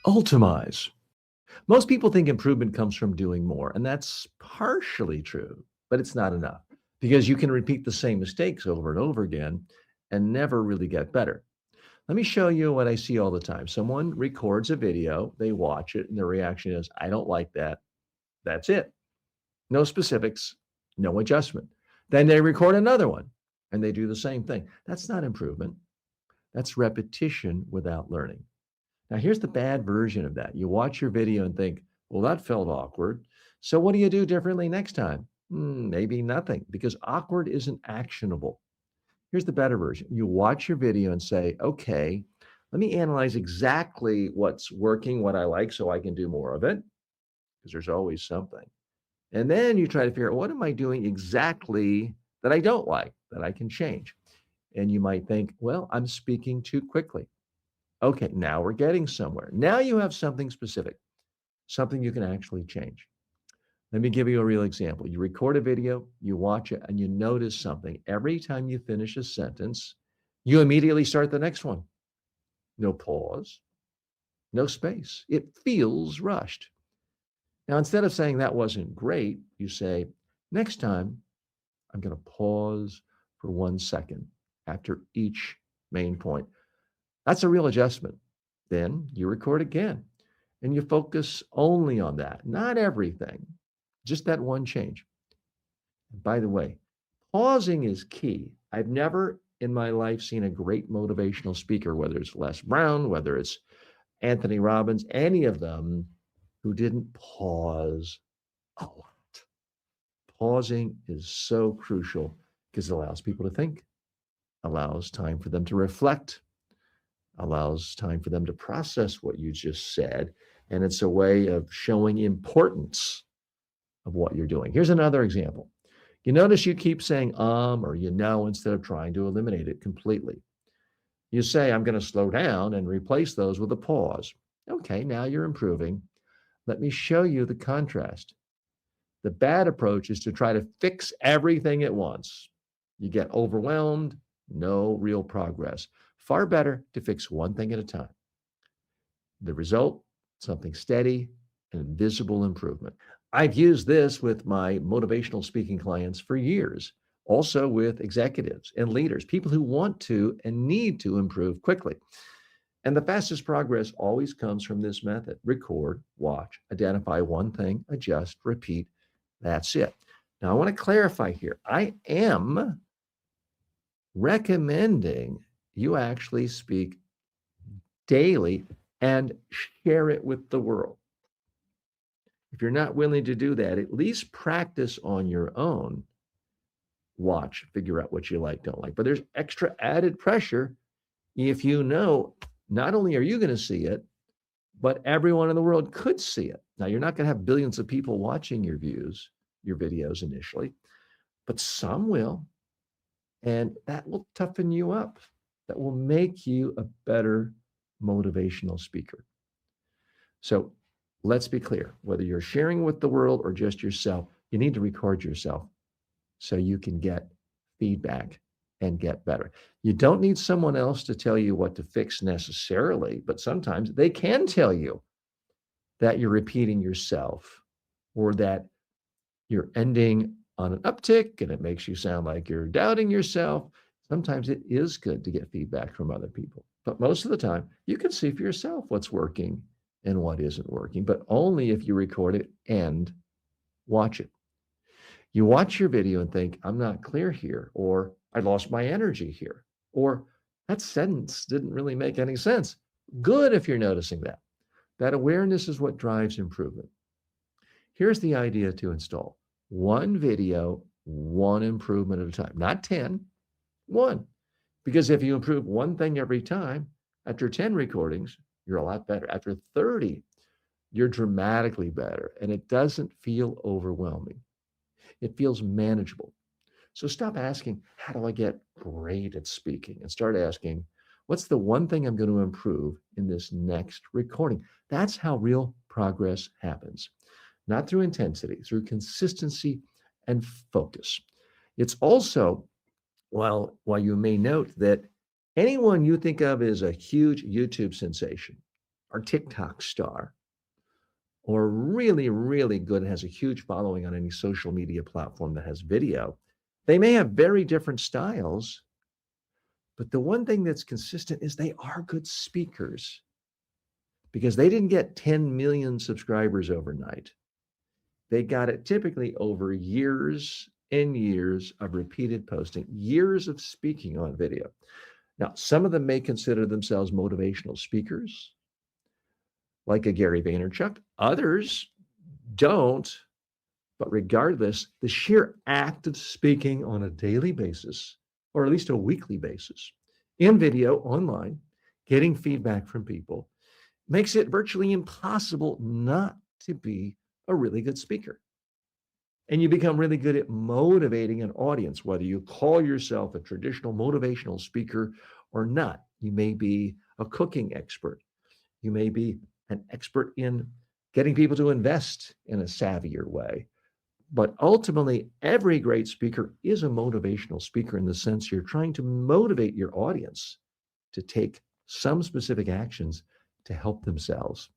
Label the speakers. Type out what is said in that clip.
Speaker 1: Ultamize. Most people think improvement comes from doing more, and that's partially true, but it's not enough because you can repeat the same mistakes over and over again and never really get better. Let me show you what I see all the time. Someone records a video, they watch it, and their reaction is, I don't like that. That's it. No specifics, no adjustment. Then they record another one and they do the same thing. That's not improvement. That's repetition without learning. Now, here's the bad version of that. You watch your video and think, well, that felt awkward. So, what do you do differently next time? Maybe nothing, because awkward isn't actionable. Here's the better version. You watch your video and say, okay, let me analyze exactly what's working, what I like, so I can do more of it, because there's always something. And then you try to figure out what am I doing exactly that I don't like, that I can change. And you might think, well, I'm speaking too quickly. Okay, now we're getting somewhere. Now you have something specific, something you can actually change. Let me give you a real example. You record a video, you watch it, and you notice something. Every time you finish a sentence, you immediately start the next one. No pause, no space. It feels rushed. Now, instead of saying that wasn't great, you say, next time, I'm going to pause for 1 second after each main point. That's a real adjustment. Then you record again and you focus only on that, not everything, just that one change. By the way, pausing is key. I've never in my life seen a great motivational speaker, whether it's Les Brown, whether it's Anthony Robbins, any of them who didn't pause a lot. Pausing is so crucial because it allows people to think, allows time for them to reflect, allows time for them to process what you just said. And it's a way of showing importance of what you're doing. Here's another example. You notice you keep saying or you know instead of trying to eliminate it completely. You say, I'm going to slow down and replace those with a pause. Okay, now you're improving. Let me show you the contrast. The bad approach is to try to fix everything at once. You get overwhelmed, no real progress. Far better to fix one thing at a time. The result, something steady and visible improvement. I've used this with my motivational speaking clients for years, also with executives and leaders, people who want to and need to improve quickly. And the fastest progress always comes from this method: record, watch, identify one thing, adjust, repeat. That's it. Now, I want to clarify here. I am recommending you actually speak daily and share it with the world. If you're not willing to do that, at least practice on your own. Watch, figure out what you like, don't like. But there's extra added pressure if you know not only are you going to see it, but everyone in the world could see it. Now, you're not going to have billions of people watching your videos initially, but some will. And that will toughen you up. That will make you a better motivational speaker. So let's be clear, whether you're sharing with the world or just yourself, you need to record yourself so you can get feedback and get better. You don't need someone else to tell you what to fix necessarily, but sometimes they can tell you that you're repeating yourself or that you're ending on an uptick and it makes you sound like you're doubting yourself. Sometimes it is good to get feedback from other people, but most of the time you can see for yourself what's working and what isn't working, but only if you record it and watch it. You watch your video and think, I'm not clear here, or I lost my energy here, or that sentence didn't really make any sense. Good if you're noticing that. That awareness is what drives improvement. Here's the idea to install: one video, one improvement at a time, not 10, one. Because if you improve one thing every time, after 10 recordings, you're a lot better. After 30, you're dramatically better, and it doesn't feel overwhelming. It feels manageable. So stop asking, how do I get great at speaking? And start asking, what's the one thing I'm going to improve in this next recording? That's how real progress happens. Not through intensity, through consistency and focus. It's also, while you may note that anyone you think of as a huge YouTube sensation, or TikTok star, or really, really good, has a huge following on any social media platform that has video, they may have very different styles, but the one thing that's consistent is they are good speakers because they didn't get 10 million subscribers overnight. They got it typically over years and years of repeated posting, years of speaking on video. Now, some of them may consider themselves motivational speakers, like a Gary Vaynerchuk. Others don't. But regardless, the sheer act of speaking on a daily basis, or at least a weekly basis, in video, online, getting feedback from people, makes it virtually impossible not to be a really good speaker. And you become really good at motivating an audience, whether you call yourself a traditional motivational speaker or not. You may be a cooking expert. You may be an expert in getting people to invest in a savvier way. But ultimately, every great speaker is a motivational speaker in the sense you're trying to motivate your audience to take some specific actions to help themselves.